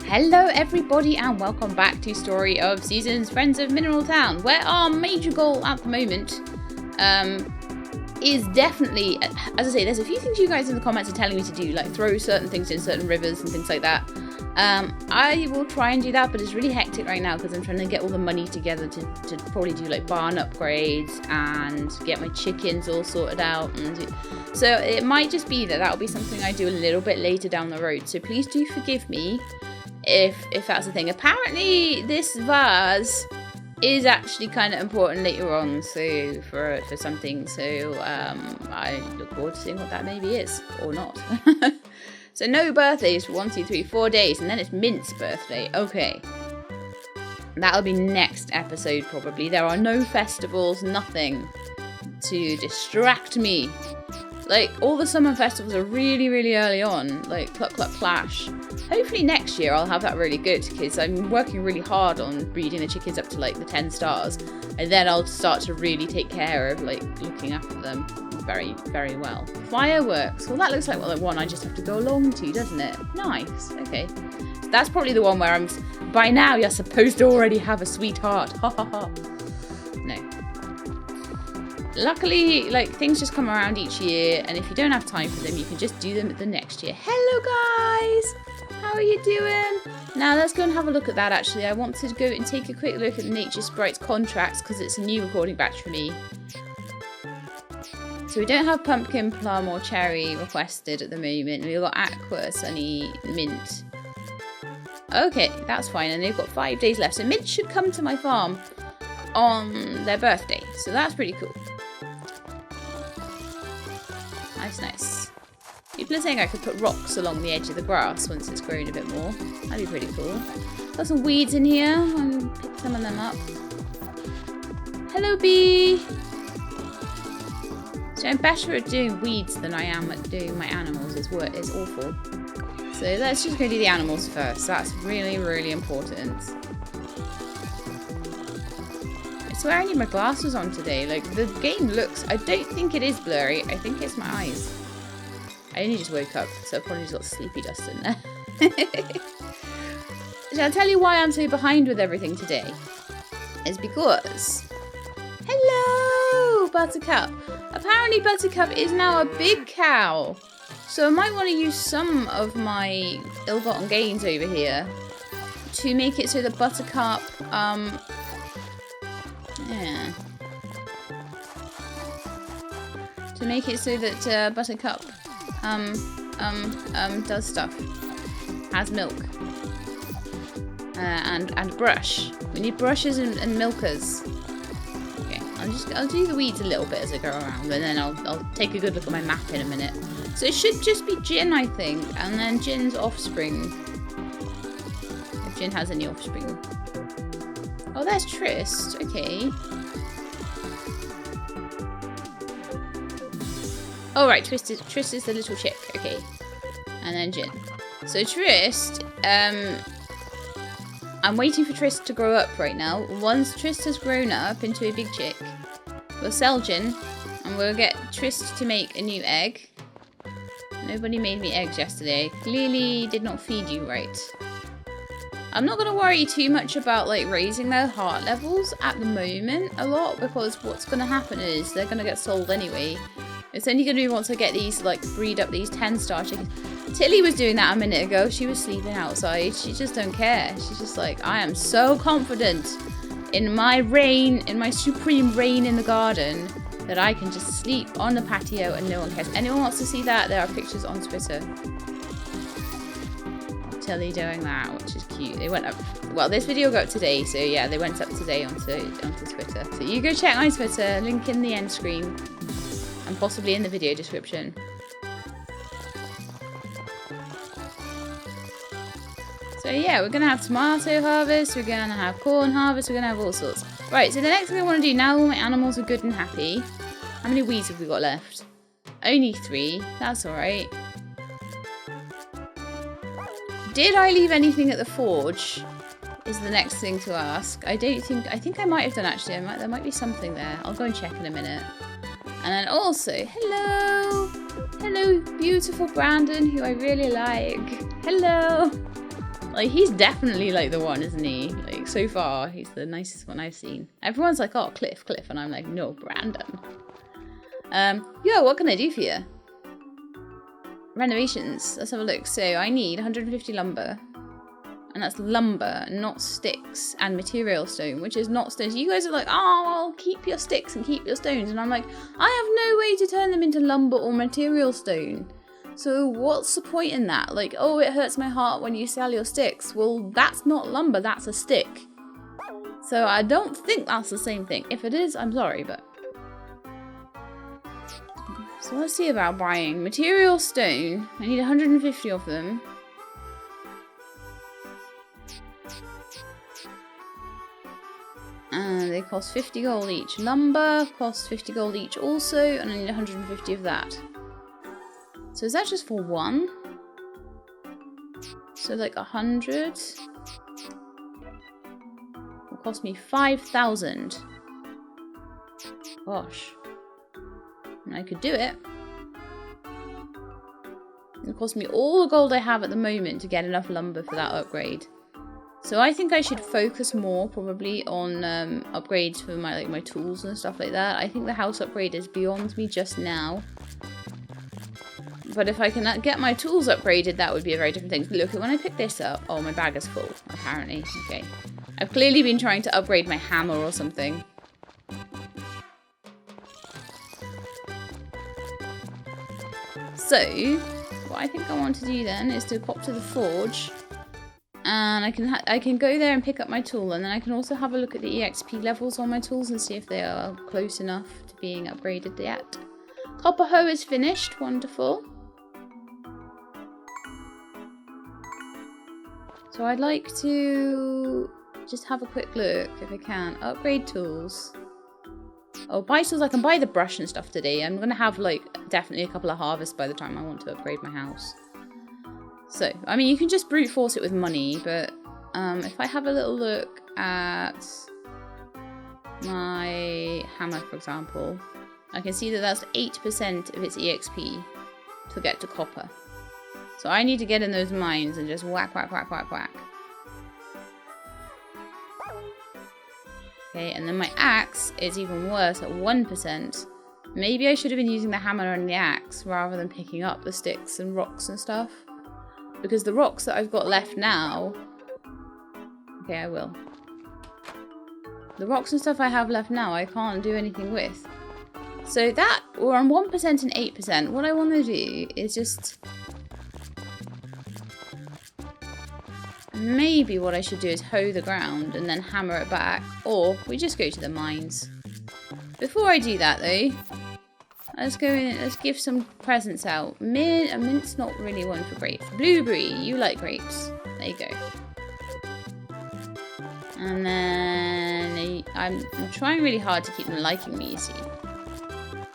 Hello everybody and welcome back to Story of Seasons Friends of Mineral Town, where our major goal at the moment is definitely, as I say, there's a few things you guys in the comments are telling me to do, like throw certain things in certain rivers and things like that. I will try and do that, but it's really hectic right now because I'm trying to get all the money together to probably do like barn upgrades and get my chickens all sorted out. So it might just be that that'll be something I do a little bit later down the road. So please do forgive me if that's the thing. Apparently this vase is actually kind of important later on, so for something. So I look forward to seeing what that maybe is or not. So no birthdays for 1, 2, 3, 4 days, and then it's Mint's birthday. Okay. That'll be next episode probably. There are no festivals, nothing to distract me. Like, all the summer festivals are really, really early on, like Cluck Cluck Clash. Hopefully next year I'll have that really good, because I'm working really hard on breeding the chickens up to like the 10 stars, and then I'll start to really take care of like looking after them very, very well. Fireworks. Well, that looks like one I just have to go along to, doesn't it? Nice. Okay. So that's probably the one where by now you're supposed to already have a sweetheart. Ha ha ha. No. Luckily, like, things just come around each year, and if you don't have time for them, you can just do them the next year. Hello, guys! How are you doing? Now, let's go and have a look at that, actually. I want to go and take a quick look at the Nature Sprites contracts, because it's a new recording batch for me. So we don't have pumpkin, plum, or cherry requested at the moment. We've got aqua, sunny, mint. Okay, that's fine, and they've got 5 days left. So mint should come to my farm on their birthday, so that's pretty cool. Nice. People are saying I could put rocks along the edge of the grass once it's grown a bit more. That'd be pretty cool. Got some weeds in here. I'm going to pick some of them up. Hello, bee! So I'm better at doing weeds than I am at doing my animals. It's awful. So let's just go do the animals first. That's really, really important. I swear I need my glasses on today. Like, the game looks... I don't think it is blurry. I think it's my eyes. I only just woke up, so I've probably just got sleepy dust in there. Shall I tell you why I'm so behind with everything today? It's because... Hello, Buttercup! Apparently Buttercup is now a big cow. So I might want to use some of my ill-gotten gains over here to make it so that Buttercup... Yeah. To make it so that Buttercup does stuff. Has milk. And brush. We need brushes and milkers. Okay, I'll do the weeds a little bit as I go around, and then I'll take a good look at my map in a minute. So it should just be Jin, I think, and then Jin's offspring. If Jin has any offspring. Oh, there's Trist. Okay. Oh, right. Trist is the little chick. Okay. And then Jin. So Trist, I'm waiting for Trist to grow up right now. Once Trist has grown up into a big chick, we'll sell Jin, and we'll get Trist to make a new egg. Nobody made me eggs yesterday. Clearly did not feed you right. I'm not going to worry too much about like raising their heart levels at the moment a lot, because what's going to happen is they're going to get sold anyway. It's only going to be once I get these, like, breed up these 10-star chickens. Tilly was doing that a minute ago. She was sleeping outside. She just don't care. She's just like, I am so confident in my reign, in my supreme reign in the garden, that I can just sleep on the patio and no one cares. Anyone wants to see that? There are pictures on Twitter. Tilly doing that, which is cute. They went up, well, this video got up today, so yeah, they went up today onto Twitter. So you go check my Twitter, link in the end screen, and possibly in the video description. So yeah, we're gonna have tomato harvest, we're gonna have corn harvest, we're gonna have all sorts. Right, so the next thing I want to do, now all my animals are good and happy. How many weeds have we got left? Only 3, that's alright. Did I leave anything at the forge? Is the next thing to ask. I think I might have done actually. There might be something there. I'll go and check in a minute. And then also, hello, beautiful Brandon, who I really like. Hello. Like, he's definitely, like, the one, isn't he? Like, so far, he's the nicest one I've seen. Everyone's like, oh, Cliff. And I'm like, no, Brandon. Yo, what can I do for you? Renovations. Let's have a look. So, I need 150 lumber. And that's lumber, not sticks, and material stone, which is not stones. You guys are like, oh, well, keep your sticks and keep your stones. And I'm like, I have no way to turn them into lumber or material stone. So what's the point in that? Like, oh, it hurts my heart when you sell your sticks. Well, that's not lumber, that's a stick. So I don't think that's the same thing. If it is, I'm sorry, but... So let's see about buying material stone. I need 150 of them. And they cost 50 gold each. Lumber costs 50 gold each also, and I need 150 of that. So is that just for one? So like 100 will cost me 5,000. Gosh. And I could do it. It'll cost me all the gold I have at the moment to get enough lumber for that upgrade. So I think I should focus more probably on upgrades for my tools and stuff like that. I think the house upgrade is beyond me just now. But if I can get my tools upgraded, that would be a very different thing. Look, when I pick this up... Oh, my bag is full, apparently. Okay. I've clearly been trying to upgrade my hammer or something. So, what I think I want to do then is to pop to the forge. And I can go there and pick up my tool. And then I can also have a look at the EXP levels on my tools and see if they are close enough to being upgraded yet. Copper hoe is finished. Wonderful. So I'd like to just have a quick look if I can. Upgrade tools. Oh, buy tools. I can buy the brush and stuff today. I'm going to have like definitely a couple of harvests by the time I want to upgrade my house. So, I mean, you can just brute force it with money, but if I have a little look at my hammer, for example, I can see that that's 8% of its EXP to get to copper. So I need to get in those mines and just whack. Okay, and then my axe is even worse at 1%. Maybe I should have been using the hammer and the axe rather than picking up the sticks and rocks and stuff. Because the rocks that I've got left now... Okay, I will. The rocks and stuff I have left now, I can't do anything with. So that, we're on 1% and 8%. What I want to do is just... Maybe what I should do is hoe the ground and then hammer it back. Or we just go to the mines. Before I do that though, let's go in, let's give some presents out. A mint's not really one for grapes. Blueberry, you like grapes. There you go. And then I'm trying really hard to keep them liking me, you see.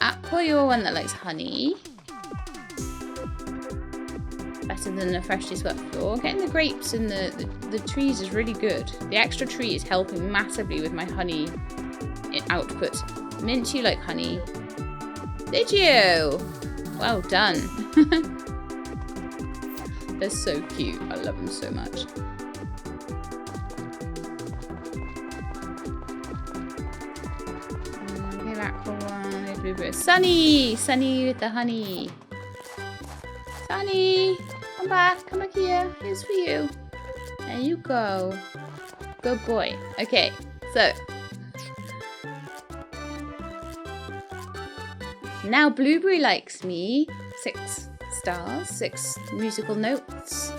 Apple, you're one that likes honey. Better than a freshly swept floor. Getting the grapes and the trees is really good. The extra tree is helping massively with my honey output. Mint, you like honey. Did you? Well done. They're so cute. I love them so much. Okay, back for one. Blueberry. Sunny! Sunny with the honey. Sunny! Come back. Come back here. Here's for you. There you go. Good boy. Okay, so. Now Blueberry likes me. 6 stars, 6 musical notes.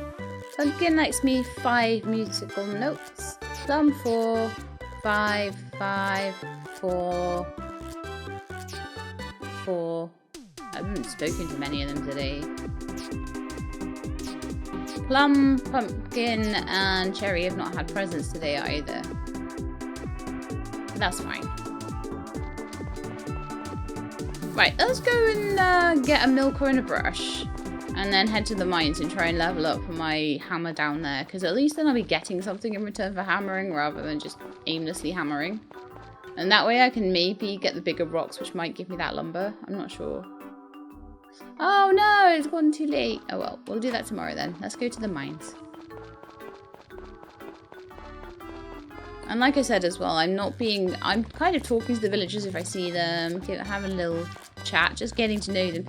Pumpkin likes me 5 musical notes. Plum 4, 5, 5, 4, 4. I haven't spoken to many of them today. Plum, pumpkin, and cherry have not had presents today either. That's fine. Right, let's go and get a milker and a brush. And then head to the mines and try and level up my hammer down there. Because at least then I'll be getting something in return for hammering rather than just aimlessly hammering. And that way I can maybe get the bigger rocks, which might give me that lumber. I'm not sure. Oh no, it's gone too late. Oh well, we'll do that tomorrow then. Let's go to the mines. And like I said as well, I'm kind of talking to the villagers if I see them, having a little chat, just getting to know them.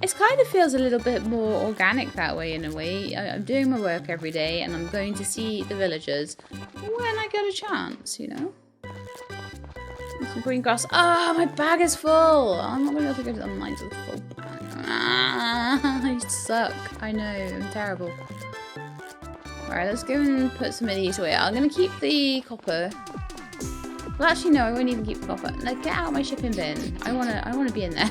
It kind of feels a little bit more organic that way in a way. I'm doing my work every day and I'm going to see the villagers when I get a chance, you know? Some green grass. Oh, my bag is full. I'm not going to be able to go to the mines with a full bag. I suck. I know, I'm terrible. Alright, let's go and put some of these away. I'm going to keep the copper. Well, actually, no, I won't even keep the copper. Like, get out of my shipping bin. I wanna be in there.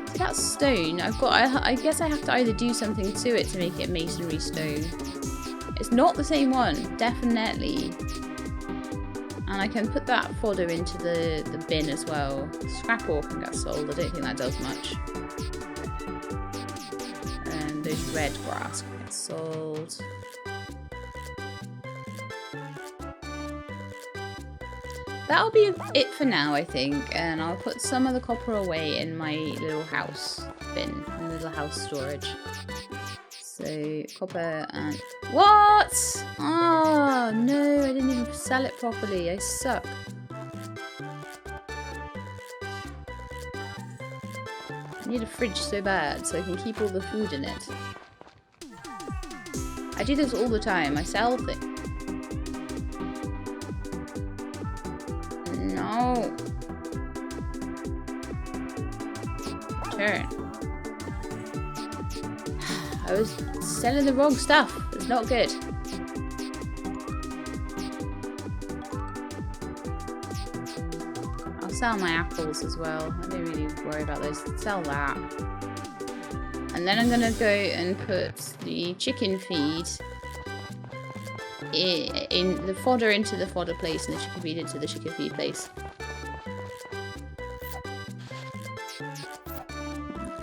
So that's stone. I guess I have to either do something to it to make it masonry stone. It's not the same one, definitely. And I can put that fodder into the bin as well. Scrap ore can get sold. I don't think that does much. And those red grass can get sold. That'll be it for now, I think. And I'll put some of the copper away in my little house bin, in the little house storage. So, copper and... What? Oh, no, I didn't even sell it properly. I suck. I need a fridge so bad so I can keep all the food in it. I do this all the time. I sell things. No. Turn. I was selling the wrong stuff. It's not good. I'll sell my apples as well. I don't really worry about those. Sell that. And then I'm going to go and put the chicken feed in the fodder into the fodder place and the chicken feed into the chicken feed place.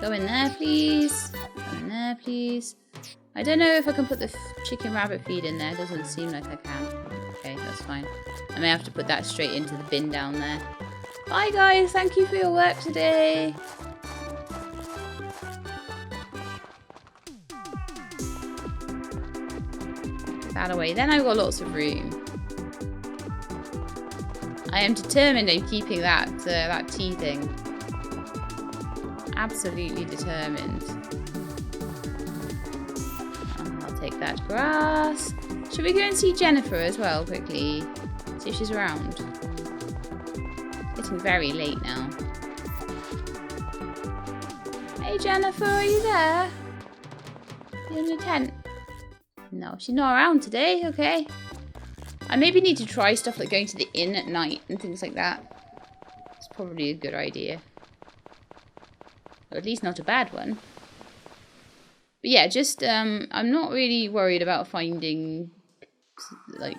Go in there, please. Go in there, please. I don't know if I can put the chicken rabbit feed in there. It doesn't seem like I can. Okay, that's fine. I may have to put that straight into the bin down there. Bye, guys. Thank you for your work today. Put that away. Then I've got lots of room. I am determined in keeping that tea thing. Absolutely determined. I'll take that grass. Should we go and see Jennifer as well quickly? See if she's around. Getting very late now. Hey Jennifer, are you there? You in your tent? No, she's not around today. Okay. I maybe need to try stuff like going to the inn at night and things like that. It's probably a good idea. Or at least not a bad one. But yeah, just, I'm not really worried about finding the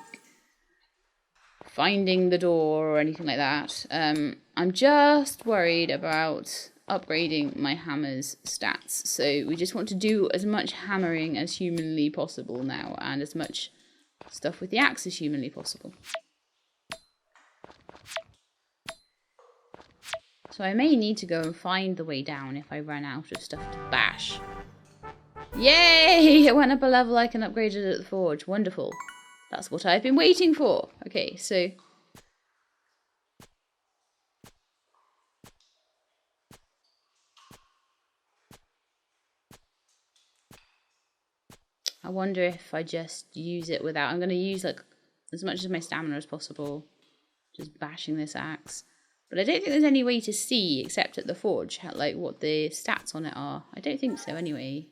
door or anything like that. I'm just worried about upgrading my hammer's stats. So we just want to do as much hammering as humanly possible now, and as much stuff with the axe as humanly possible. So I may need to go and find the way down if I run out of stuff to bash. Yay! It went up a level. I can upgrade it at the forge. Wonderful. That's what I've been waiting for. Okay, so... I wonder if I just use it without... I'm going to use like as much of my stamina as possible. Just bashing this axe. But I don't think there's any way to see, except at the forge, like what the stats on it are. I don't think so, anyway.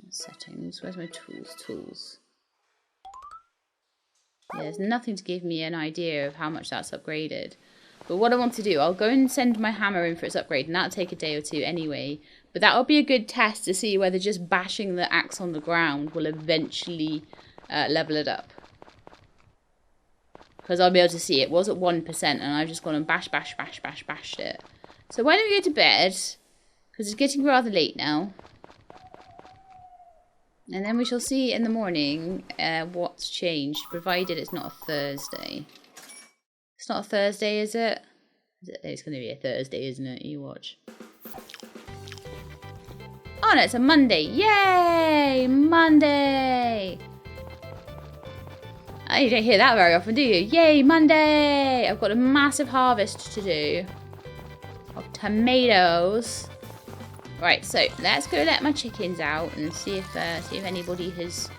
Settings. Where's my tools? Tools. Yeah, there's nothing to give me an idea of how much that's upgraded. But what I want to do, I'll go and send my hammer in for its upgrade, and that'll take a day or two anyway. But that'll be a good test to see whether just bashing the axe on the ground will eventually level it up. Because I'll be able to see it was at 1%, and I've just gone and bashed it. So why don't we go to bed? Because it's getting rather late now. And then we shall see in the morning what's changed, provided it's not a Thursday. It's not a Thursday, is it? It's going to be a Thursday, isn't it? You watch. Oh no, it's a Monday. Yay! Monday! Oh, you don't hear that very often, do you? Yay, Monday! I've got a massive harvest to do of tomatoes. Right, so let's go let my chickens out and see if anybody has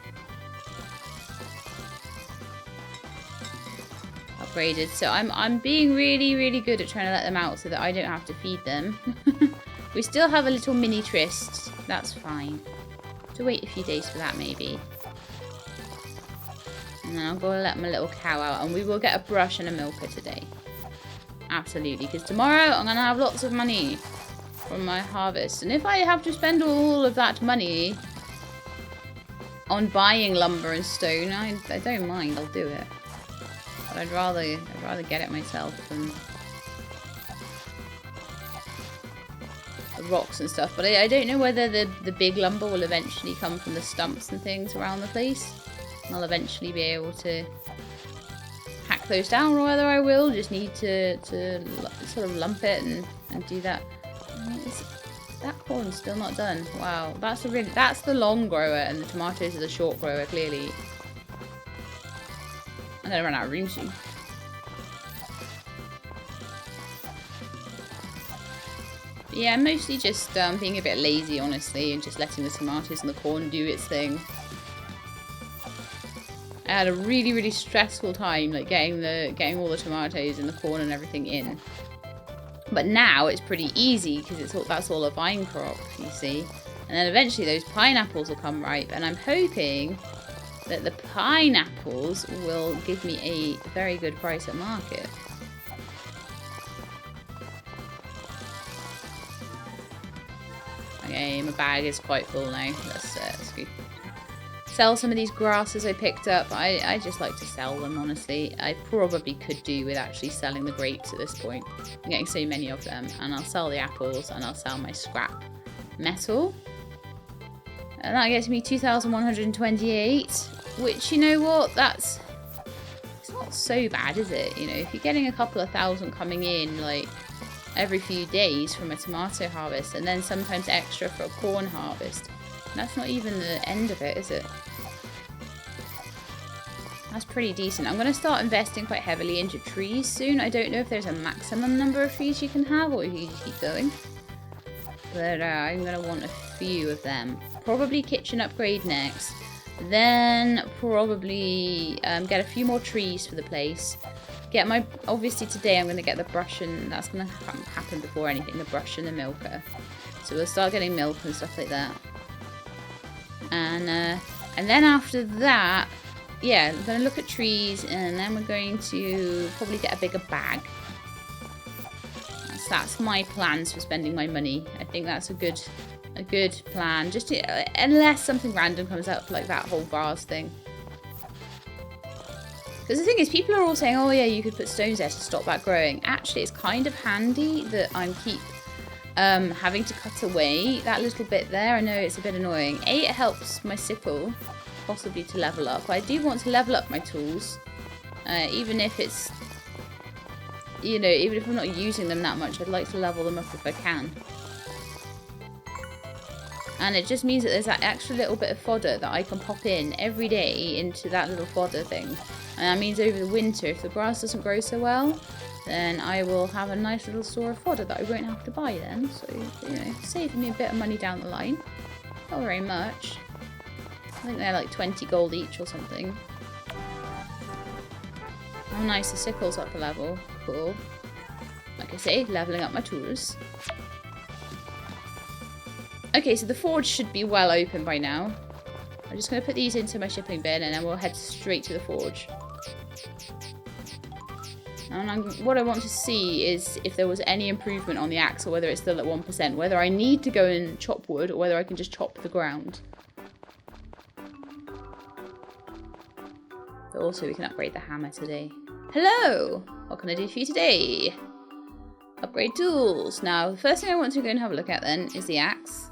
upgraded. So I'm being really good at trying to let them out so that I don't have to feed them. We still have a little mini tryst. That's fine. To wait a few days for that maybe. And then I'll go let my little cow out, and we will get a brush and a milker today. Absolutely, because tomorrow I'm gonna have lots of money from my harvest, and if I have to spend all of that money on buying lumber and stone, I don't mind. I'll do it. But I'd rather get it myself than the rocks and stuff. But I don't know whether the big lumber will eventually come from the stumps and things around the place. And I'll eventually be able to hack those down, or whether I will just need to sort of lump it and do that. That corn's still not done. Wow, that's the long grower, and the tomatoes are the short grower, clearly. I'm gonna run out of room soon. But yeah, I'm mostly just being a bit lazy, honestly, and just letting the tomatoes and the corn do its thing. I had a really stressful time, like getting all the tomatoes and the corn and everything in. But now it's pretty easy because that's all a vine crop, you see. And then eventually those pineapples will come ripe, and I'm hoping that the pineapples will give me a very good price at market. Okay, my bag is quite full now. Let's go sell some of these grasses I picked up. I just like to sell them, honestly. I probably could do with actually selling the grapes at this point. I'm getting so many of them. And I'll sell the apples, and I'll sell my scrap metal. And that gets me 2,128, which, you know what, it's not so bad, is it? You know, if you're getting a couple of thousand coming in, like, every few days from a tomato harvest, and then sometimes extra for a corn harvest, that's not even the end of it, is it? That's pretty decent. I'm going to start investing quite heavily into trees soon. I don't know if there's a maximum number of trees you can have, or if you just keep going. But I'm going to want a few of them. Probably kitchen upgrade next. Then probably get a few more trees for the place. Obviously today I'm going to get the brush, and that's going to happen before anything, the brush and the milker. So we'll start getting milk and stuff like that. And then after that, yeah, we're going to look at trees, and then we're going to probably get a bigger bag. That's my plans for spending my money. I think that's a good plan. Unless something random comes up, like that whole vase thing. Because the thing is, people are all saying, oh yeah, you could put stones there to stop that growing. Actually, it's kind of handy that I keep having to cut away that little bit there. I know it's a bit annoying. It helps my sickle possibly to level up. I do want to level up my tools, even if it's, you know, even if I'm not using them that much, I'd like to level them up if I can. And it just means that there's that extra little bit of fodder that I can pop in every day into that little fodder thing. And that means over the winter, if the grass doesn't grow so well, then I will have a nice little store of fodder that I won't have to buy then. So, you know, saving me a bit of money down the line. Not very much. I think they're like 20 gold each or something. Oh nice, the sickle's up a level. Cool. Like I say, leveling up my tools. Okay, so the forge should be well open by now. I'm just going to put these into my shipping bin, and then we'll head straight to the forge. And what I want to see is if there was any improvement on the axe, or whether it's still at 1%. Whether I need to go and chop wood, or whether I can just chop the ground. But also we can upgrade the hammer today. Hello! What can I do for you today? Upgrade tools. Now, the first thing I want to go and have a look at then is the axe.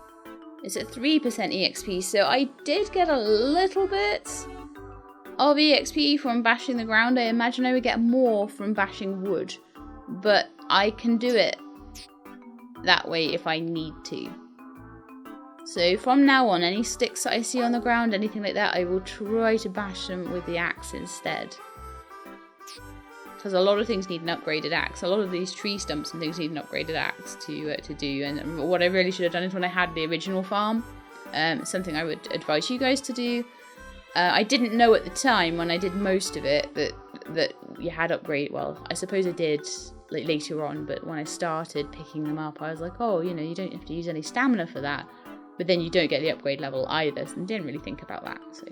It's at 3% EXP, so I did get a little bit of EXP from bashing the ground. I imagine I would get more from bashing wood, but I can do it that way if I need to. So from now on, any sticks that I see on the ground, anything like that, I will try to bash them with the axe instead. Because a lot of things need an upgraded axe. A lot of these tree stumps and things need an upgraded axe to do. And what I really should have done is when I had the original farm, something I would advise you guys to do. I didn't know at the time when I did most of it that you had upgrade. Well, I suppose I did like later on, but when I started picking them up, I was like, oh, you know, you don't have to use any stamina for that. But then you don't get the upgrade level either, so I didn't really think about that. So,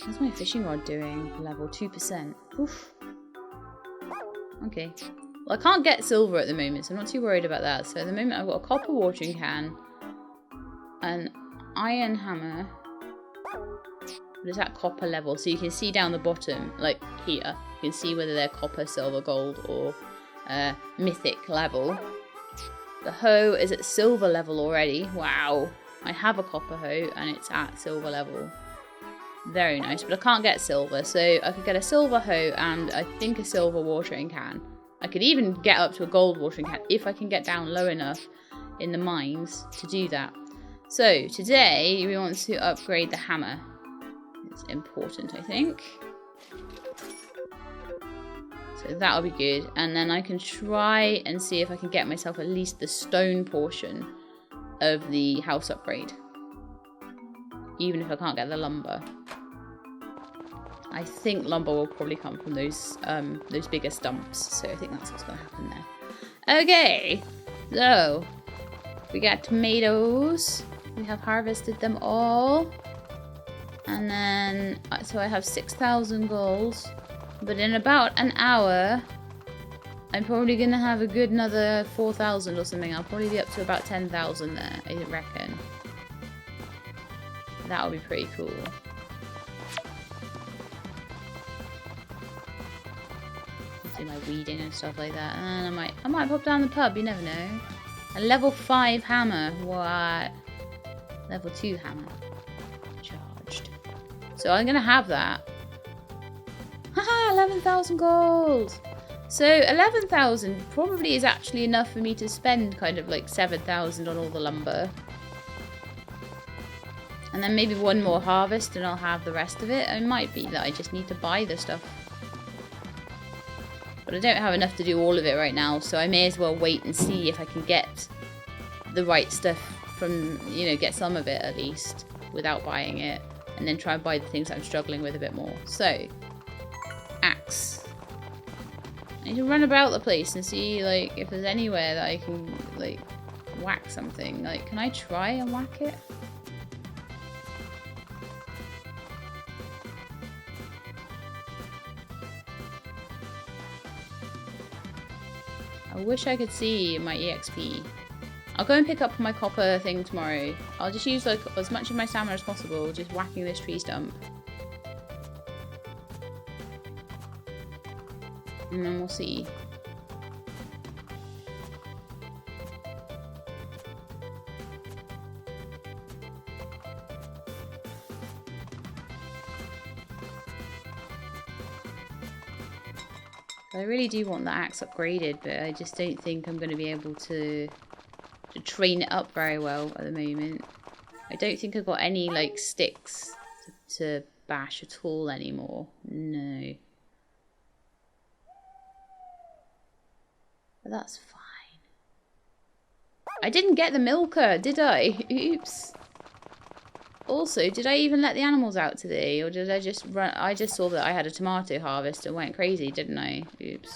how's my fishing rod doing? Level 2%. Oof. Okay. Well, I can't get silver at the moment, so I'm not too worried about that. So at the moment, I've got a copper watering can, an iron hammer. But it's at copper level, so you can see down the bottom, like here, you can see whether they're copper, silver, gold, or mythic level. The hoe is at silver level already. Wow. I have a copper hoe and it's at silver level. Very nice. But I can't get silver. So I could get a silver hoe and I think a silver watering can. I could even get up to a gold watering can if I can get down low enough in the mines to do that. So today we want to upgrade the hammer. It's important, I think. So that'll be good. And then I can try and see if I can get myself at least the stone portion of the house upgrade. Even if I can't get the lumber. I think lumber will probably come from those bigger stumps. So I think that's what's going to happen there. Okay. So we got tomatoes. We have harvested them all. And then, so I have 6,000 gold. But in about an hour, I'm probably going to have a good another 4,000 or something. I'll probably be up to about 10,000 there, I reckon. That'll be pretty cool. Do my weeding and stuff like that. And I might pop down the pub, you never know. A level 5 hammer. What? Level 2 hammer. Charged. So I'm going to have that. Haha, 11,000 gold! So 11,000 probably is actually enough for me to spend kind of like 7,000 on all the lumber. And then maybe one more harvest and I'll have the rest of it. It might be that I just need to buy the stuff. But I don't have enough to do all of it right now, so I may as well wait and see if I can get the right stuff from, you know, get some of it at least without buying it. And then try and buy the things I'm struggling with a bit more. So, axe. I need to run about the place and see, like, if there's anywhere that I can, like, whack something. Like, can I try and whack it? I wish I could see my EXP. I'll go and pick up my copper thing tomorrow. I'll just use, like, as much of my stamina as possible, just whacking this tree stump. And then we'll see. I really do want the axe upgraded, but I just don't think I'm going to be able to train it up very well at the moment. I don't think I've got any, like, sticks to bash at all anymore. No. But that's fine. I didn't get the milker, did I? Oops. Also, did I even let the animals out today? Or did I just run? I just saw that I had a tomato harvest and went crazy, didn't I? Oops.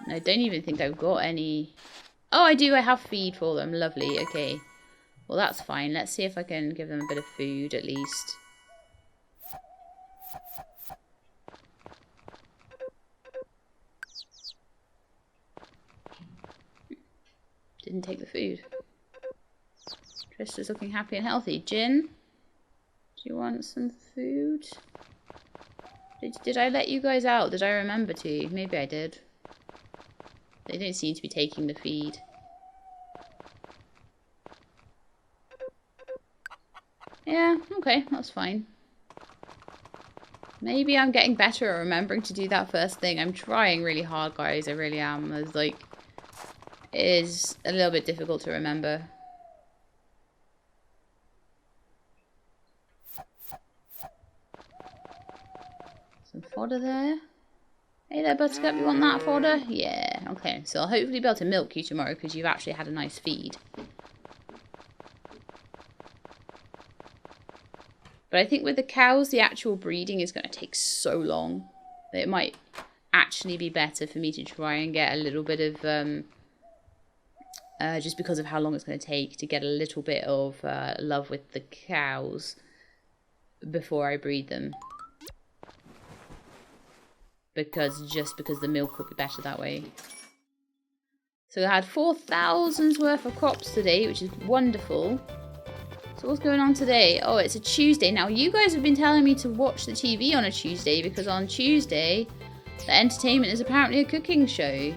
I don't even think I've got any. Oh, I do. I have feed for them. Lovely. Okay. Well, that's fine. Let's see if I can give them a bit of food at least. Didn't take the food. Trista's looking happy and healthy. Jin, do you want some food? Did I let you guys out? Did I remember to? Maybe I did. They don't seem to be taking the feed. Yeah, okay, that's fine. Maybe I'm getting better at remembering to do that first thing. I'm trying really hard, guys. I really am. It's like, it is a little bit difficult to remember. Some fodder there. Hey there, Buttercup. You want that fodder? Yeah. Okay. So I'll hopefully be able to milk you tomorrow because you've actually had a nice feed. But I think with the cows, the actual breeding is going to take so long that it might actually be better for me to try and get a little bit of, just because of how long it's going to take to get a little bit of love with the cows before I breed them. Because the milk will be better that way. So I had 4,000's worth of crops today, which is wonderful. So what's going on today? Oh, it's a Tuesday. Now, you guys have been telling me to watch the TV on a Tuesday because on Tuesday, the entertainment is apparently a cooking show.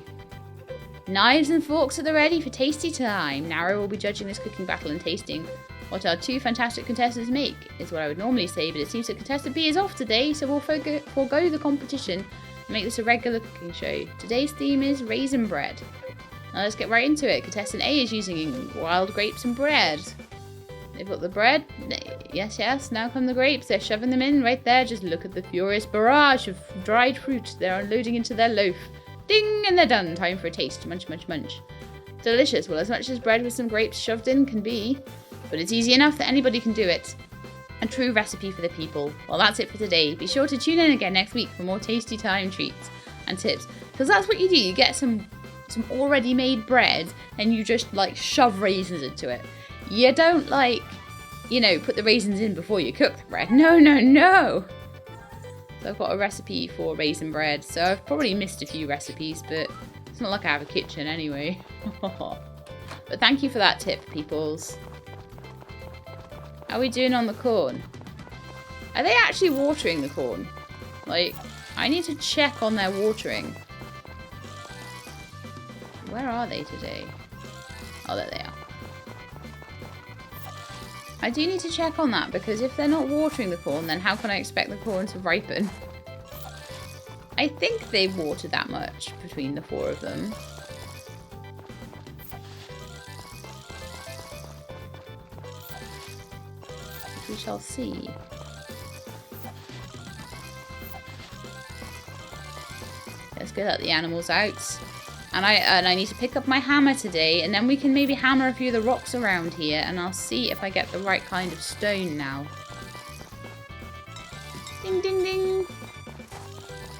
Knives and forks at the ready for tasty time. Nara will be judging this cooking battle and tasting what our two fantastic contestants make, is what I would normally say, but it seems that contestant B is off today, so we'll forego the competition and make this a regular cooking show. Today's theme is raisin bread. Now let's get right into it. Contestant A is using wild grapes and bread. They've got the bread. Yes, yes. Now come the grapes. They're shoving them in right there. Just look at the furious barrage of dried fruit they're unloading into their loaf. Ding! And they're done. Time for a taste. Munch, munch, munch. Delicious. Well, as much as bread with some grapes shoved in can be. But it's easy enough that anybody can do it. A true recipe for the people. Well, that's it for today. Be sure to tune in again next week for more tasty time treats and tips. Because that's what you do. You get some already made bread and you just, like, shove raisins into it. You don't, like, you know, put the raisins in before you cook the bread. No, no, no. So I've got a recipe for raisin bread. So I've probably missed a few recipes, but it's not like I have a kitchen anyway. But thank you for that tip, peoples. How are we doing on the corn? Are they actually watering the corn? Like, I need to check on their watering. Where are they today? Oh, there they are. I do need to check on that, because if they're not watering the corn, then how can I expect the corn to ripen? I think they water that much between the four of them. We shall see. Let's get the animals out. And I need to pick up my hammer today, and then we can maybe hammer a few of the rocks around here, and I'll see if I get the right kind of stone now. Ding, ding, ding.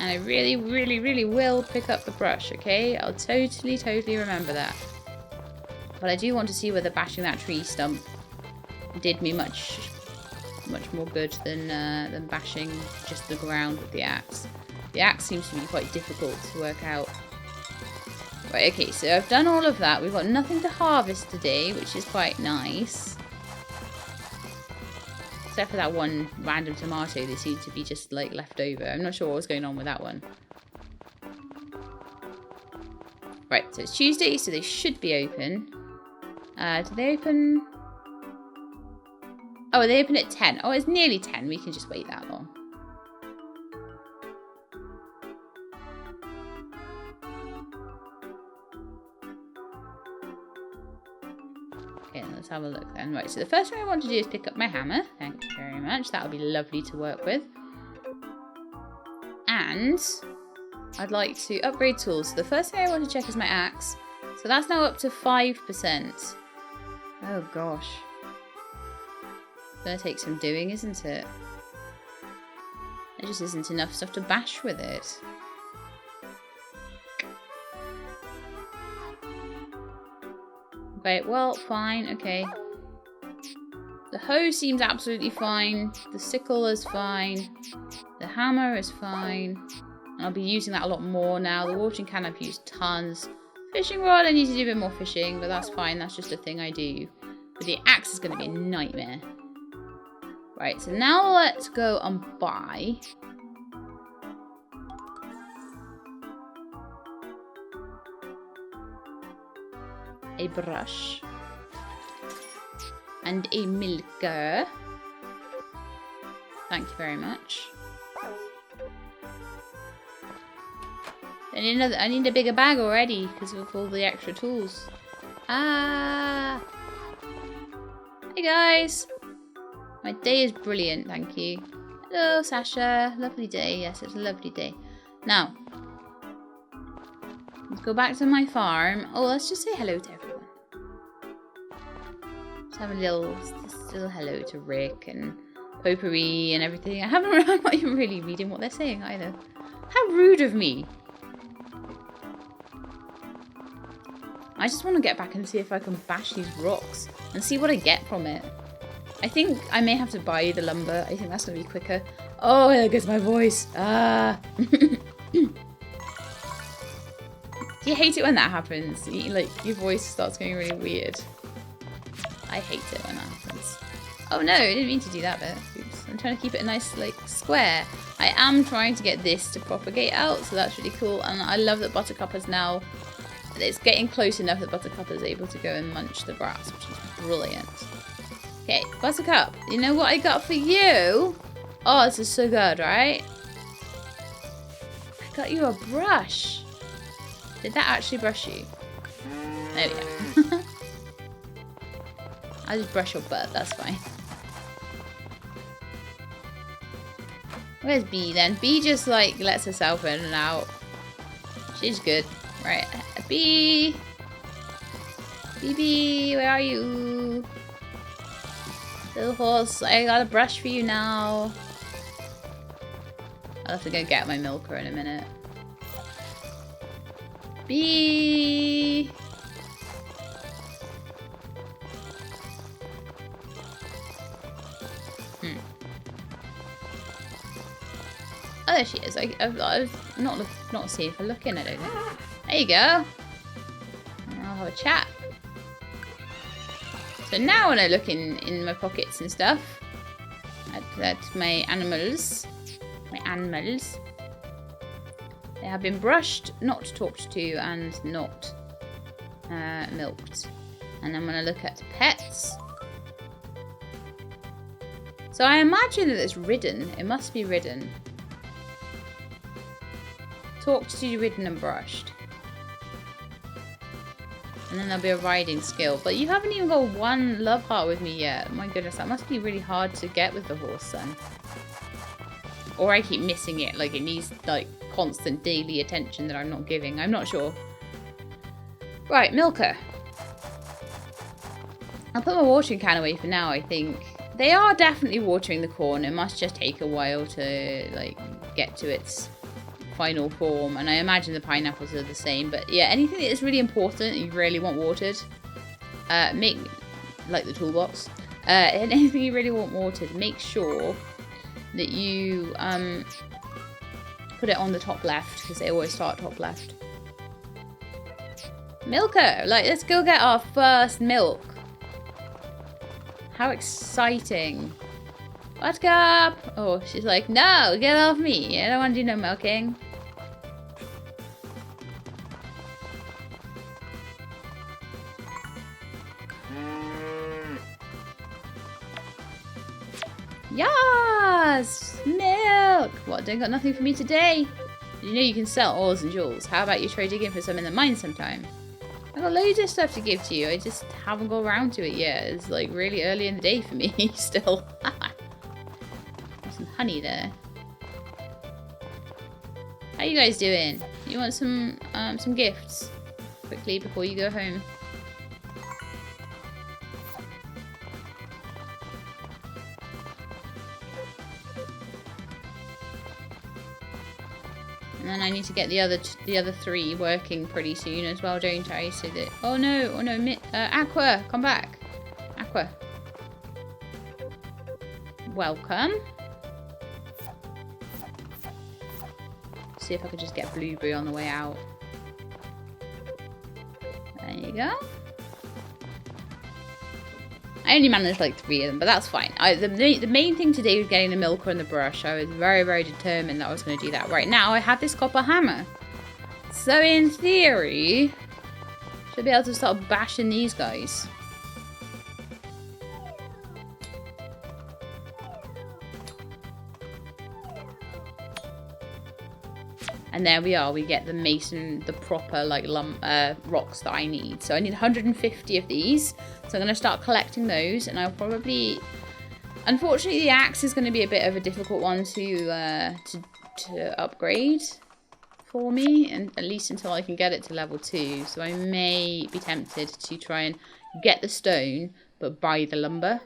And I really, really, really will pick up the brush, okay? I'll totally, totally remember that. But I do want to see whether bashing that tree stump did me much more good than bashing just the ground with the axe. The axe seems to be quite difficult to work out. Right, okay, so I've done all of that. We've got nothing to harvest today, which is quite nice. Except for that one random tomato that seemed to be just, like, left over. I'm not sure what was going on with that one. Right, so it's Tuesday, so they should be open. Do they open? Oh, they open at 10. Oh, it's nearly 10. We can just wait that long. Okay, let's have a look then. Right, so the first thing I want to do is pick up my hammer. Thank you very much. That would be lovely to work with. And I'd like to upgrade tools. So the first thing I want to check is my axe. So that's now up to 5%. Oh gosh. Gonna take some doing, isn't it? There just isn't enough stuff to bash with it. Okay, well, fine, okay. The hoe seems absolutely fine. The sickle is fine. The hammer is fine. And I'll be using that a lot more now. The watering can I've used tons. Fishing rod, I need to do a bit more fishing, but that's fine. That's just a thing I do. But the axe is going to be a nightmare. Right, so now let's go and buy a brush and a milker. Thank you very much. I need a bigger bag already because of all the extra tools. Ah. Hey guys. My day is brilliant, thank you. Hello, Sasha. Lovely day. Yes, it's a lovely day. Now, let's go back to my farm. Oh, let's just say hello to everyone. Let's have a little hello to Rick and Potpourri and everything. I'm not even really reading what they're saying either. How rude of me. I just want to get back and see if I can bash these rocks and see what I get from it. I think I may have to buy the lumber. I think that's going to be quicker. Oh, there goes my voice. Ah. Do you hate it when that happens? Like, your voice starts going really weird. I hate it when that happens. Oh no, I didn't mean to do that bit. Oops. I'm trying to keep it a nice, like, square. I am trying to get this to propagate out, so that's really cool. And I love that Buttercup has now... It's getting close enough that Buttercup is able to go and munch the grass, which is brilliant. Okay, Buttercup, you know what I got for you? Oh, this is so good, right? I got you a brush. Did that actually brush you? There we go. I'll just brush your butt, that's fine. Where's Bee then? Bee just like lets herself in and out. She's good. Right, Bee! Bee, where are you? Little horse, I got a brush for you now. I'll have to go get my milker in a minute. Bee! Oh, there she is. I've not seen her looking, I don't think. There you go. I'll have a chat. So now when I look in my pockets and stuff, at my animals, they have been brushed, not talked to, and not milked. And I'm going to look at pets. So I imagine that it's ridden. It must be ridden. Talked to, ridden, and brushed. And then there'll be a riding skill. But you haven't even got one love heart with me yet. My goodness, that must be really hard to get with the horse then. Or I keep missing it. Like, it needs, like, constant daily attention that I'm not giving. I'm not sure. Right, milker. I'll put my watering can away for now, I think. They are definitely watering the corn. It must just take a while to, like, get to its final form, and I imagine the pineapples are the same. But yeah, anything that is really important and you really want watered, make, like the toolbox, and anything you really want watered, make sure that you put it on the top left, because they always start top left. Milker, like, let's go get our first milk. How exciting. Buttercup! Oh, she's like, no, get off me. I don't want to do no milking. Yes! Milk! What, don't got nothing for me today? You know you can sell ores and jewels. How about you try digging for some in the mine sometime? I've got loads of stuff to give to you. I just haven't got around to it yet. It's like really early in the day for me still. There's some honey there. How you guys doing? You want some gifts? Quickly before you go home. And then I need to get the other three working pretty soon as well, don't I? So that, oh no, Aqua, come back, Aqua. Welcome. See if I could just get Blueberry on the way out. There you go. I only managed like 3 of them, but that's fine. The main thing today was getting the milker and the brush. I was very, very determined that I was going to do that. Right now, I have this copper hammer. So in theory, should be able to start bashing these guys. And there we are, we get the mason, the proper like rocks that I need. So I need 150 of these. So I'm going to start collecting those, and I'll probably, unfortunately the axe is going to be a bit of a difficult one to upgrade for me, and at least until I can get it to level 2. So I may be tempted to try and get the stone, but buy the lumber.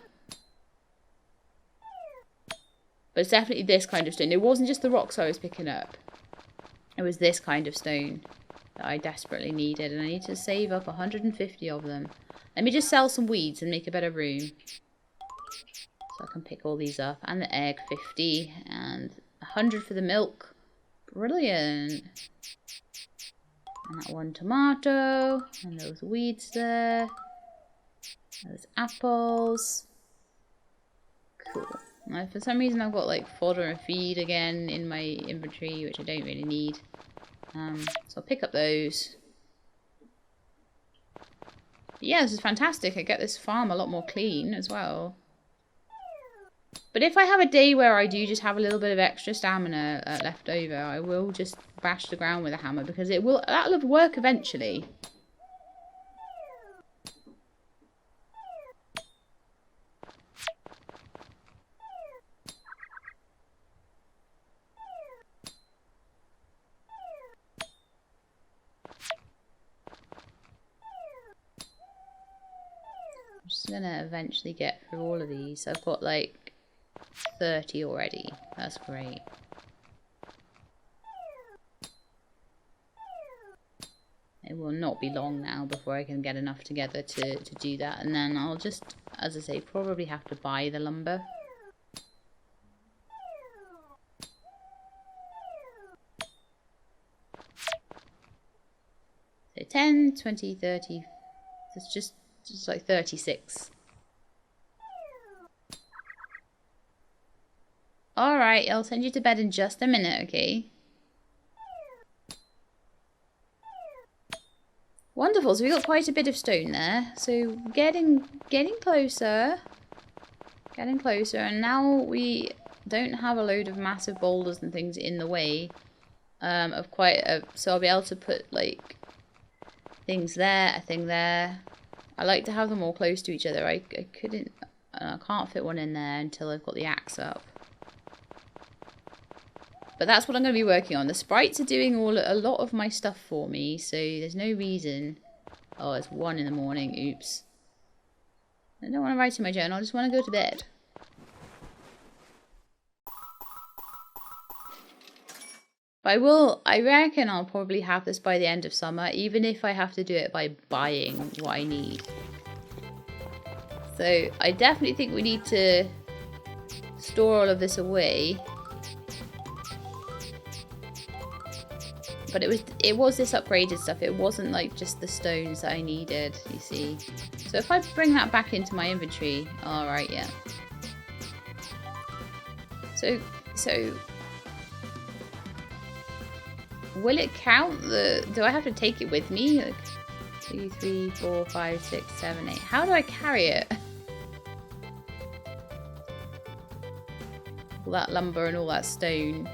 But it's definitely this kind of stone. It wasn't just the rocks I was picking up. It was this kind of stone that I desperately needed. And I need to save up 150 of them. Let me just sell some weeds and make a better room. So I can pick all these up. And the egg, 50. And 100 for the milk. Brilliant. And that one tomato. And those weeds there. Those apples. Cool. Now, for some reason I've got like fodder and feed again in my inventory, which I don't really need. So I'll pick up those. But yeah, this is fantastic. I get this farm a lot more clean as well. But if I have a day where I do just have a little bit of extra stamina left over, I will just bash the ground with a hammer, because that'll work eventually. Just gonna eventually get through all of these. I've got like 30 already. That's great. It will not be long now before I can get enough together to do that, and then I'll just, as I say, probably have to buy the lumber. So 10, 20, 30. It's just like 36. Alright, I'll send you to bed in just a minute, okay? Wonderful, so we got quite a bit of stone there. So getting closer. Getting closer, and now we don't have a load of massive boulders and things in the way of so I'll be able to put like things there, a thing there. I like to have them all close to each other. I can't fit one in there until I've got the axe up. But that's what I'm going to be working on. The sprites are doing a lot of my stuff for me, so there's no reason. Oh, it's 1 in the morning. Oops. I don't want to write in my journal. I just want to go to bed. But I reckon I'll probably have this by the end of summer, even if I have to do it by buying what I need. So I definitely think we need to store all of this away. But it was this upgraded stuff. It wasn't like just the stones that I needed, you see. So if I bring that back into my inventory, alright, yeah. So will it count do I have to take it with me? Like 2, 3, 4, 5, 6, 7, 8. How do I carry it? All that lumber and all that stone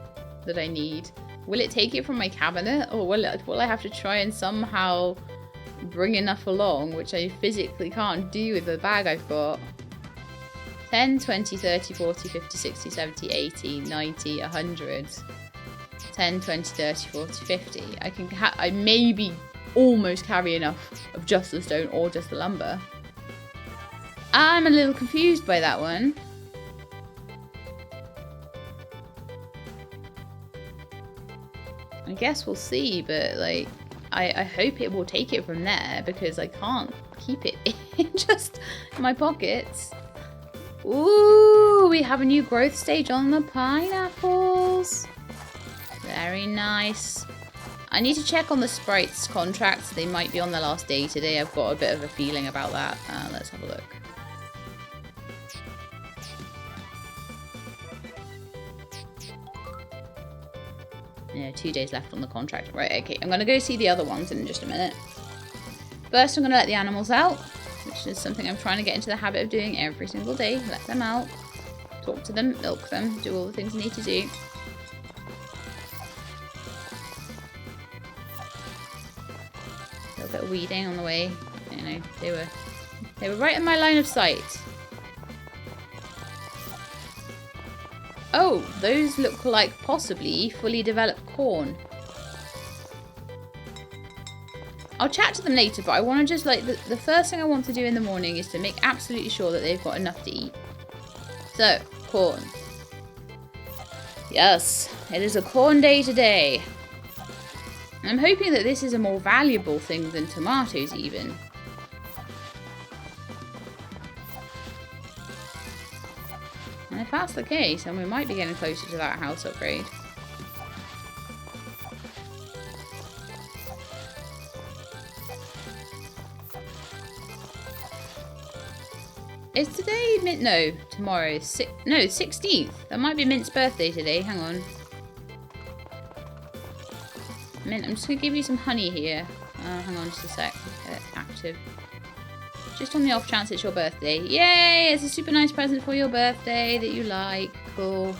that I need. Will it take it from my cabinet, or will I have to try and somehow bring enough along, which I physically can't do with the bag I've got? 10, 20, 30, 40, 50, 60, 70, 80, 90, 100. 10, 20, 30, 40, 50. I maybe almost carry enough of just the stone or just the lumber. I'm a little confused by that one. I guess we'll see, but like I hope it will take it from there, because I can't keep it in just my pockets. Ooh, we have a new growth stage on the pineapples. Very nice. I need to check on the sprites contracts. They might be on the last day today. I've got a bit of a feeling about that. Let's have a look. Yeah, 2 days left on the contract. Right, okay. I'm going to go see the other ones in just a minute. First, I'm going to let the animals out, which is something I'm trying to get into the habit of doing every single day. Let them out. Talk to them, milk them, do all the things I need to do. little bit of weeding on the way. You know, they were right in my line of sight. Oh, those look like possibly fully developed corn. I'll chat to them later, but I want to just, like, the first thing I want to do in the morning is to make absolutely sure that they've got enough to eat. So, corn. Yes, it is a corn day today. I'm hoping that this is a more valuable thing than tomatoes, even. And if that's the case, then we might be getting closer to that house upgrade. Is today Mint? No, tomorrow. No, 16th. That might be Mint's birthday today. Hang on. Mint, I'm just going to give you some honey here. Hang on just a sec. Get it active. Just on the off chance it's your birthday. Yay! It's a super nice present for your birthday that you like. Cool.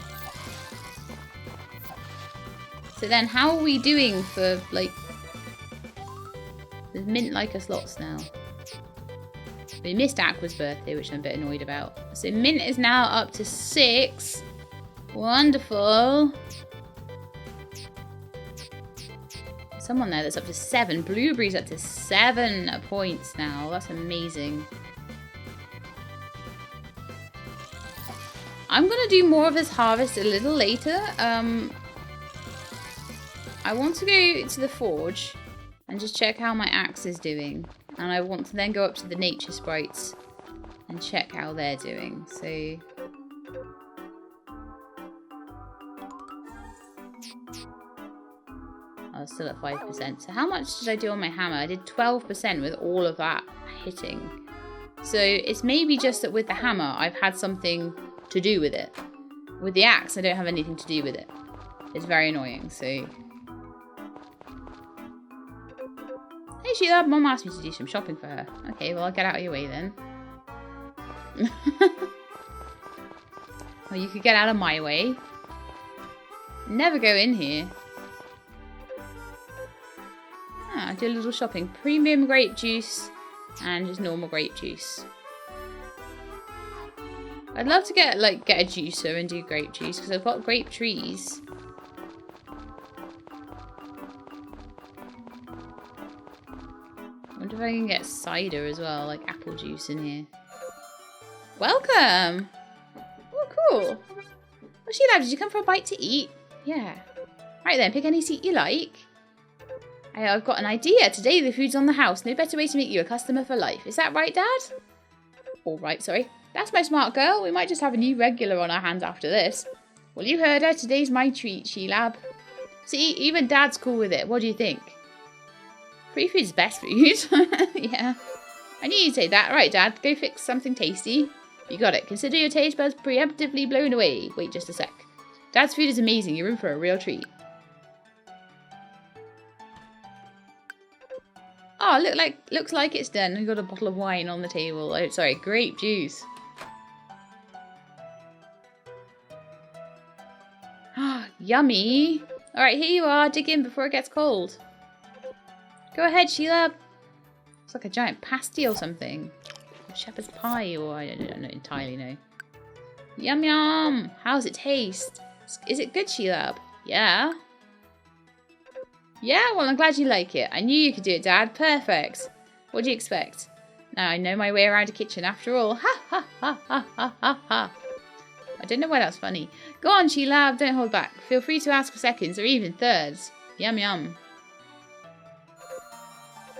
So then, how are we doing for, like... Does Mint like us lots now? We missed Aqua's birthday, which I'm a bit annoyed about. So Mint is now up to 6. Wonderful. Someone there that's up to 7. Blueberry's up to 7 points now. That's amazing. I'm going to do more of this harvest a little later. I want to go to the forge and just check how my axe is doing. And I want to then go up to the nature sprites and check how they're doing. So... I was still at 5%. So how much did I do on my hammer? I did 12% with all of that hitting. So it's maybe just that with the hammer, I've had something to do with it. With the axe, I don't have anything to do with it. It's very annoying, so... Hey Sheila, Mom asked me to do some shopping for her. Okay, well I'll get out of your way then. Well, you could get out of my way. Never go in here. Ah, do a little shopping. Premium grape juice and just normal grape juice. I'd love to get a juicer and do grape juice because I've got grape trees. I wonder if I can get cider as well, like apple juice in here. Welcome! Oh, cool. Oh, Sheila, did you come for a bite to eat? Yeah. Right then, pick any seat you like. I've got an idea. Today the food's on the house. No better way to make you a customer for life. Is that right, Dad? All right, sorry. That's my smart girl. We might just have a new regular on our hands after this. Well, you heard her. Today's my treat, Sheila. See, even Dad's cool with it. What do you think? Free food's best food. Yeah. I knew you'd say that. Right, Dad. Go fix something tasty. You got it. Consider your taste buds preemptively blown away. Wait just a sec. Dad's food is amazing. You're in for a real treat. Oh, looks like it's done. We've got a bottle of wine on the table. Oh, sorry, grape juice. Ah, yummy. All right, here you are. Dig in before it gets cold. Go ahead, Sheila. It's like a giant pasty or something. Shepherd's pie, or I don't entirely know. Yum yum. How's it taste? Is it good, Sheila? Yeah. Yeah, well, I'm glad you like it. I knew you could do it, Dad. Perfect. What do you expect? Now I know my way around a kitchen after all. Ha ha ha ha ha ha ha. I don't know why that's funny. Go on, Sheila. Don't hold back. Feel free to ask for seconds or even thirds. Yum yum.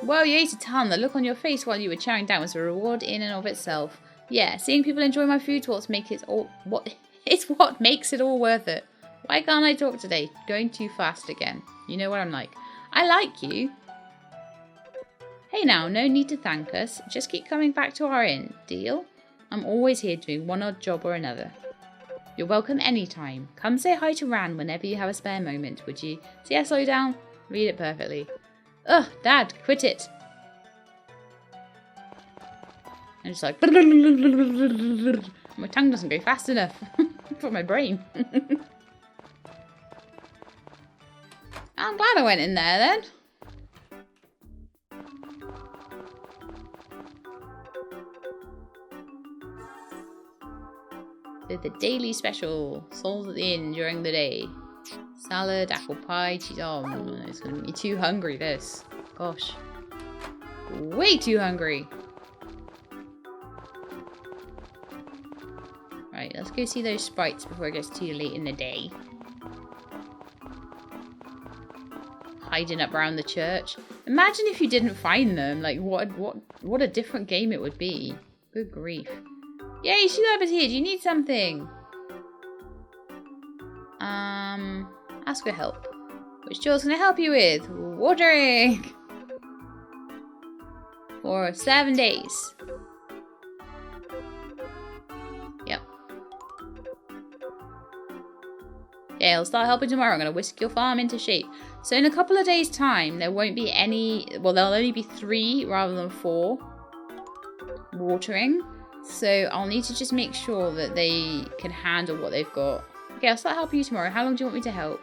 Well, you ate a ton. The look on your face while you were chowing down was a reward in and of itself. Yeah, seeing people enjoy my food's what makes it all worth it. Why can't I talk today? Going too fast again. You know what I'm like. I like you. Hey now, no need to thank us. Just keep coming back to our inn. Deal? I'm always here doing one odd job or another. You're welcome anytime. Come say hi to Ran whenever you have a spare moment, would you? See, I slow down? Read it perfectly. Ugh, Dad, quit it. I'm just like... My tongue doesn't go fast enough for my brain. I'm glad I went in there then. the daily special. Souls at the inn during the day. Salad, apple pie, cheese. Oh, it's going to be too hungry, this. Gosh. Way too hungry. Right, let's go see those sprites before it gets too late in the day. Hiding up around the church. Imagine if you didn't find them. Like, what a different game it would be. Good grief. Yay, Shulab here. Do you need something? Ask for help. Which Jules can I help you with? Watering! For 7 days. Yep. Okay, I'll start helping tomorrow. I'm going to whisk your farm into shape. So in a couple of days' time, there won't be any... Well, there'll only be 3 rather than 4 watering. So I'll need to just make sure that they can handle what they've got. Okay, I'll start helping you tomorrow. How long do you want me to help?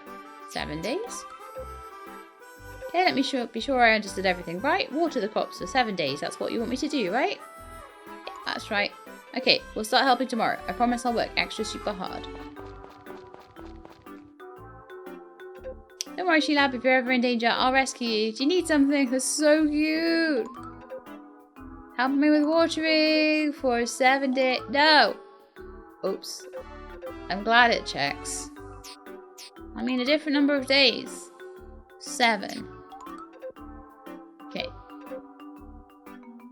7 days? Okay, let me be sure I understood everything right. Water the crops for 7 days. That's what you want me to do, right? Yeah, that's right. Okay, we'll start helping tomorrow. I promise I'll work extra super hard. Don't worry, Shulab. If you're ever in danger, I'll rescue you. Do you need something? That's so cute. Help me with watering for 7 days. No! Oops. I'm glad it checks. I mean a different number of days. 7. Okay.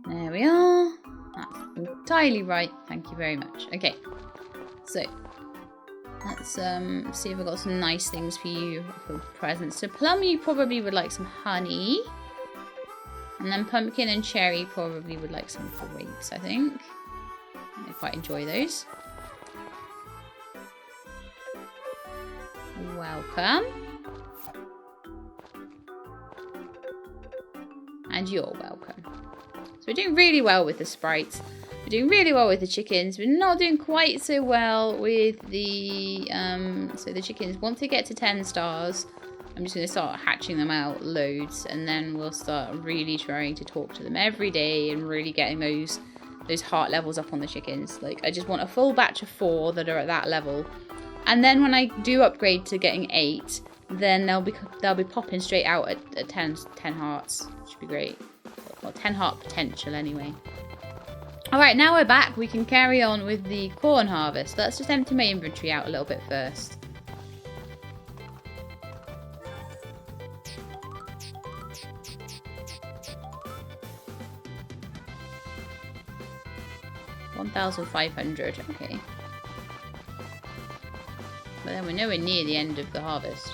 There we are. That's entirely right. Thank you very much. Okay. So, let's see if I've got some nice things for you for presents. So Plum, you probably would like some honey. And then Pumpkin and Cherry probably would like some grapes, I think. I quite enjoy those. Welcome. And you're welcome. So we're doing really well with the sprites. We're doing really well with the chickens. We're not doing quite so well with the so the chickens. Once they get to 10 stars, I'm just going to start hatching them out loads, and then we'll start really trying to talk to them every day and really getting those heart levels up on the chickens. Like, I just want a full batch of 4 that are at that level. And then when I do upgrade to getting 8, then they'll be popping straight out at 10 hearts. Should be great. Well, 10 heart potential anyway. Alright, now we're back. We can carry on with the corn harvest. Let's just empty my inventory out a little bit first. $1,500. Okay. But then we're nowhere near the end of the harvest.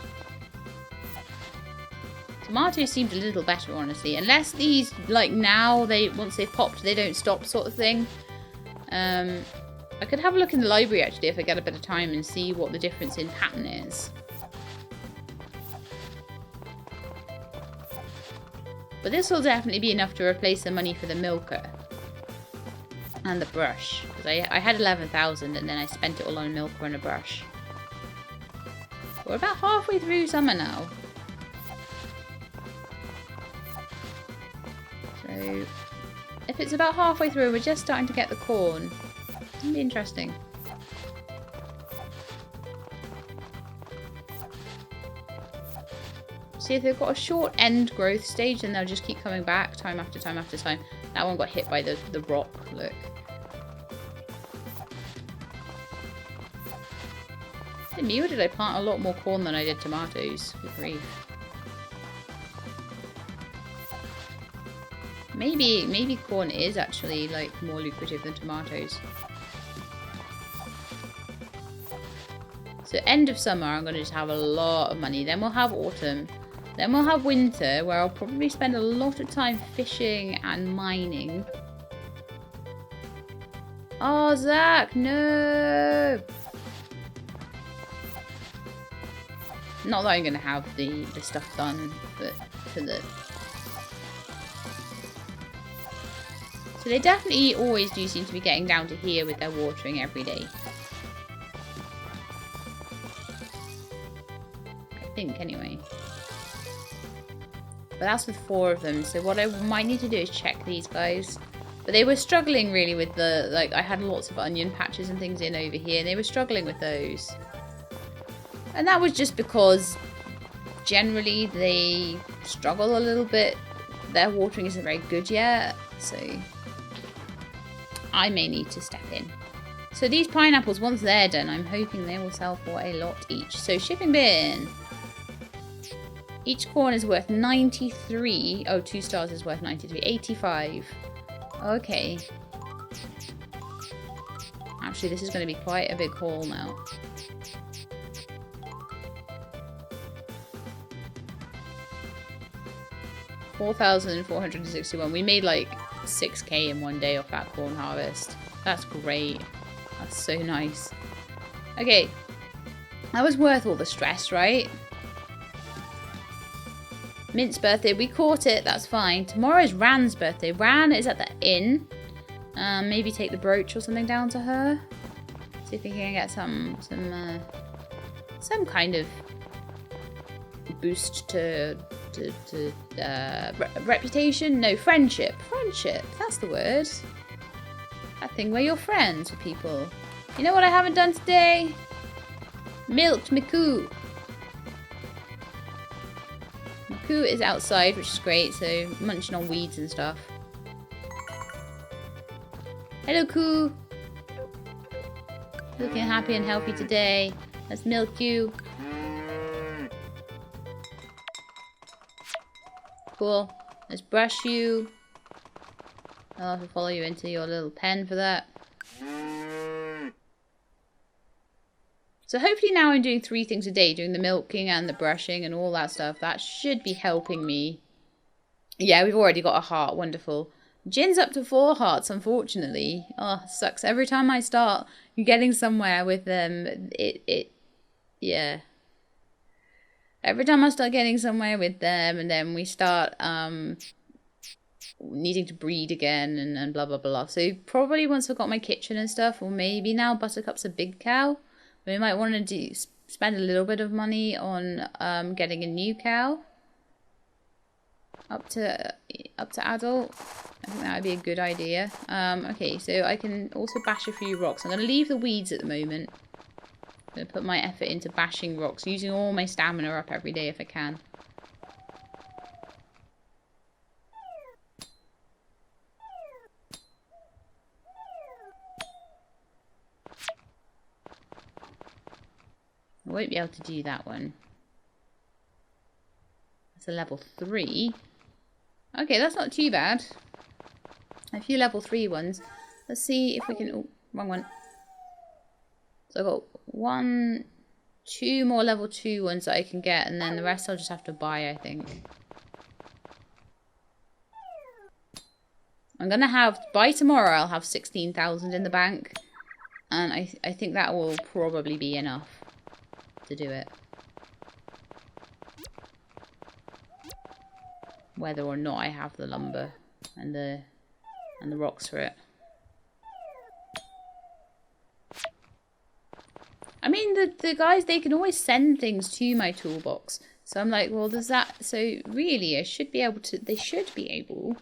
Tomatoes seemed a little better, honestly. Unless these, like now, once they've popped, they don't stop sort of thing. I could have a look in the library, actually, if I get a bit of time and see what the difference in pattern is. But this will definitely be enough to replace the money for the milker. And the brush. Because I had 11,000 and then I spent it all on a milker and a brush. We're about halfway through summer now. So, if it's about halfway through, we're just starting to get the corn. It'll be interesting. See, if they've got a short end growth stage, then they'll just keep coming back time after time after time. That one got hit by the rock, look. Is it me, or did I plant a lot more corn than I did tomatoes? Good grief. Maybe corn is actually like more lucrative than tomatoes. So end of summer, I'm going to just have a lot of money. Then we'll have autumn. Then we'll have winter, where I'll probably spend a lot of time fishing and mining. Oh, Zach, no! Not that I'm going to have the stuff done, but for the... So they definitely always do seem to be getting down to here with their watering every day. I think, anyway. But that's with 4 of them, so what I might need to do is check these guys. But they were struggling really with the, like, I had lots of onion patches and things in over here, and they were struggling with those. And that was just because generally they struggle a little bit. Their watering isn't very good yet, so I may need to step in. So these pineapples, once they're done, I'm hoping they will sell for a lot each. So shipping bin. Each corn is worth 93. Oh, 2 stars is worth 93. 85. Okay. Actually, this is going to be quite a big haul now. $4,461. We made like 6k in one day off that corn harvest. That's great. That's so nice. Okay. That was worth all the stress, right? Mint's birthday. We caught it. That's fine. Tomorrow's Ran's birthday. Ran is at the inn. Maybe take the brooch or something down to her. See if we can get some kind of boost to reputation. No, friendship. Friendship. That's the word. That thing where you're friends with people. You know what I haven't done today? Milked Miku. Miku is outside, which is great, so munching on weeds and stuff. Hello, Koo. Looking happy and healthy today. Let's milk you. Cool. Let's brush you. I'll have to follow you into your little pen for that. So hopefully now I'm doing 3 things a day. Doing the milking and the brushing and all that stuff. That should be helping me. Yeah, we've already got a heart. Wonderful. Jin's up to 4 hearts, unfortunately. Oh, sucks. Every time I start getting somewhere with them, yeah. Every time I start getting somewhere with them, and then we start needing to breed again, and blah, blah, blah. So probably once I've got my kitchen and stuff, or maybe now Buttercup's a big cow, we might want to spend a little bit of money on getting a new cow. Up to adult. I think that would be a good idea. Okay, so I can also bash a few rocks. I'm going to leave the weeds at the moment. I'm going to put my effort into bashing rocks, using all my stamina up every day if I can. I won't be able to do that one. It's a level 3. Okay, that's not too bad. A few level 3 ones. Let's see if we can... Oh, wrong one. So I've got 2 more level 2 ones that I can get, and then the rest I'll just have to buy, I think. I'm going to have... By tomorrow, I'll have 16,000 in the bank. And I think that will probably be enough to do it. Whether or not I have the lumber and the rocks for it. I mean, the guys, they can always send things to my toolbox. So I'm like, well, does that... So really, I should be able to... They should be able,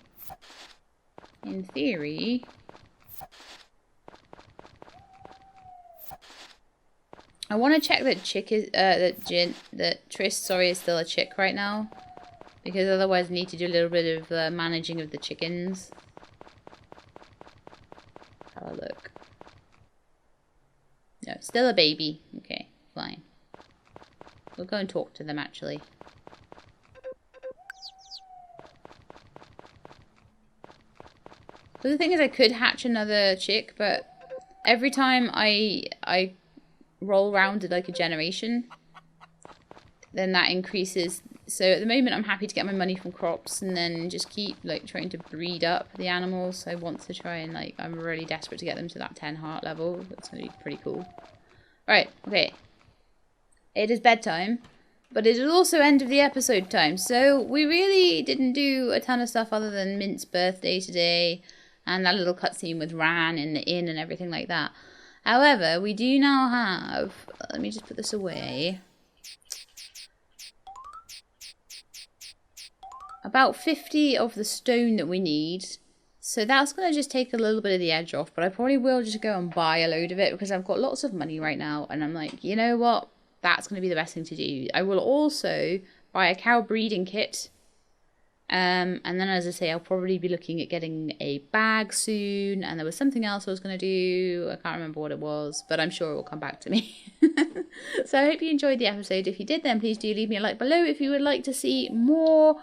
in theory... I want to check that Triss, sorry, is still a chick right now. Because otherwise I need to do a little bit of managing of the chickens. Have a look. No, still a baby. Okay, fine. We'll go and talk to them actually. So the thing is, I could hatch another chick, but every time I roll around like a generation, then that increases. So at the moment I'm happy to get my money from crops and then just keep like trying to breed up the animals. I want to try and like, I'm really desperate to get them to that 10 heart level. That's going to be pretty cool. Right, okay. It is bedtime, but it is also end of the episode time. So we really didn't do a ton of stuff other than Mint's birthday today and that little cutscene with Ran in the inn and everything like that. However, we do now have, let me just put this away, about 50 of the stone that we need. So that's going to just take a little bit of the edge off, but I probably will just go and buy a load of it because I've got lots of money right now. And I'm like, you know what? That's going to be the best thing to do. I will also buy a cow breeding kit. And then, as I say, I'll probably be looking at getting a bag soon. And there was something else I was going to do. I can't remember what it was, but I'm sure it will come back to me. So I hope you enjoyed the episode. If you did, then please do leave me a like below. If you would like to see more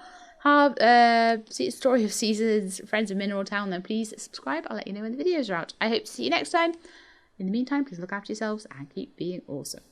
Story of Seasons, Friends of Mineral Town, then please subscribe. I'll let you know when the videos are out. I hope to see you next time. In the meantime, please look after yourselves and keep being awesome.